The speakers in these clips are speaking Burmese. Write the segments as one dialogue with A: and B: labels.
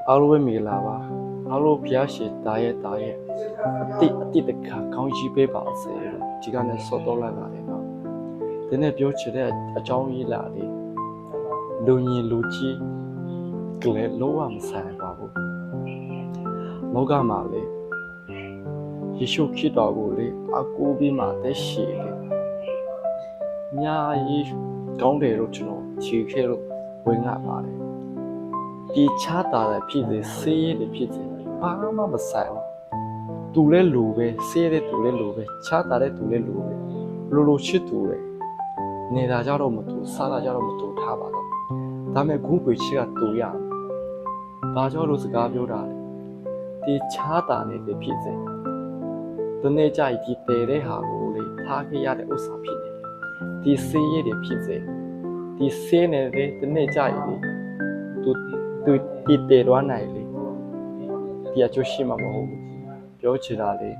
A: အားလုံးပဲမိလာပါအားလုံးဖျားရှိတာရဲ့အတိတခါကောင်းကြီးပေးပါစေလို့ဒီကနေ့ဆော့တော့လိုက်ပါတယ်နော်ဒီနေ့ပြောချင်တဲ့အကြောင်းကြီးလာလေလူရင်လူကြီးကလေးလောကမဆိုင်ပါဘူးလောကမှာလေယေရှုခရစ်တော်ကိုလေအကူပြီးမှတက်ရှိလေညာရေးကောင်းတယ်လို့ကျွန်တော်ခြေခဲလို့ဝင်ငါပါတယ်ဒီချားတာတဲ့ဖြစ်စေဆေးရည်တွေဖြစ်စေဘာမှမဆိုင်ဘူးသူလဲလူပဲဆေးတဲ့သူလဲလူပဲချားတာတဲ့သူလဲလူပဲလူချစ်သူလေနေတာကြတော့မတူစားတာကြတော့မတူထားပါတော့ဒါမဲ့ဂုဏ်ပွေချစ်ကတူရဘာကြောင့်လို့စကားပြောတာလဲဒီချားတာနေတဲ့ဖြစ်စေတနေ့ကျရင်ဒီတဲတဲ့ဟာကိုလေထားခဲ့ရတဲ့ဥစ္စာဖြစ်နေတယ်ဒီဆေးရည်တွေဖြစ်စေဒီဆေးနေတဲ့တနေ့ကျရင်လေသူဒီတဲတော့နိုင်လေဒီအကျိုးရှိမှာမဟုတ်ဘူးပြောချင်တာလေ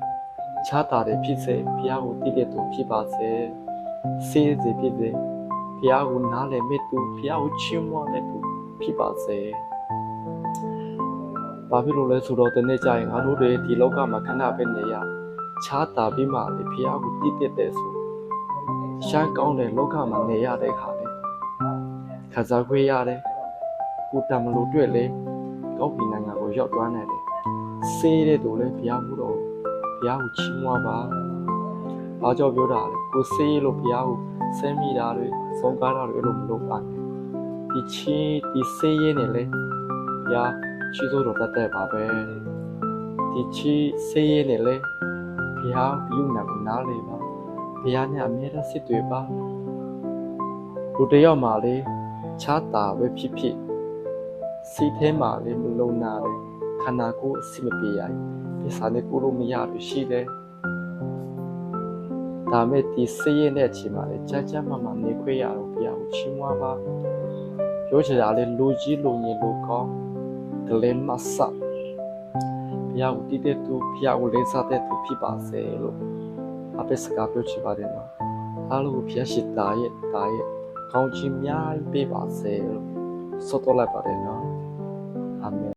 A: ချားတာတဲ့ဖြစ်စေဘုရားကိုတည်တဲ့သူဖြစ်ပါစေဆေးစေဖြစ်စေဘုရားကိုနားလည်မဲ့သူဘုရားကိုချီးမွမ်းတဲ့သူဖြစ်ပါစေဘာဖြစ်လို့လဲဆိုတော့တနေ့ကျရင်ငါတို့တွေဒီလောကမှာခဏပဲနေရချားတာပြီးမှလေဘုရားကိုတည်တဲ့ဆိုရှမ်းကောင်းတဲ့လောကမှာနေရတဲ့ခါလေခါစားခွေးရတယ်ကိုတမလို့တွေ့လေကောက်ပြည်နိုင်ငံကိုရောက်သွားနိုင်တယ်ဆေးတဲ့သူလေဘုရားကိုတော့ဘုရားကိုချီးမွမ်းပါအားကြောင့်ပြောတာလေကိုဆေးလို့ဘုရားကိုဆဲမိတာတွေဆုံးကားတာတွေအဲ့လိုမလုပ်ပါနဲ့ဒီဆေးရင်းနဲ့လေဘုရားချီးစိုးတော်တတ်တဲ့ပါပဲဒီဆေးရင်းနဲ့လေဘုရားပြုနာကိုနားလေပါဘုရားနဲ့အမြဲတမ်းစစ်တွေပါလူတယောက်မှာလေချားတာပဲဖြစ်ဖြစ်စီးထဲမှာလေမလုံနာလေခန္ဓာကိုယ်အစီမပြေရပစ္စည်းနဲ့ကိုလိုမရလို့ရှိတယ်ဒါမဲ့ဒီစေးရတဲ့အချိန်မှာလေကြမနေခွေရတော့ဘုရားကိုချီးမွမ်းပါပြောချင်တာလေလူကြီးလူငယ်လူကောင်းဒလမဆာဘုရားကိုတည်တဲ့သူဘုရားကိုလေးစားတဲ့သူဖြစ်ပါစေလို့အပစကားပြောချင်ပါတယ်နော်အားလုံးကိုဘုရားရှိတာရဲ့ကောင်းချီးများပေးပါစေလို့ဆော့တော့လိုက်ပါတယ်နော်အာမင်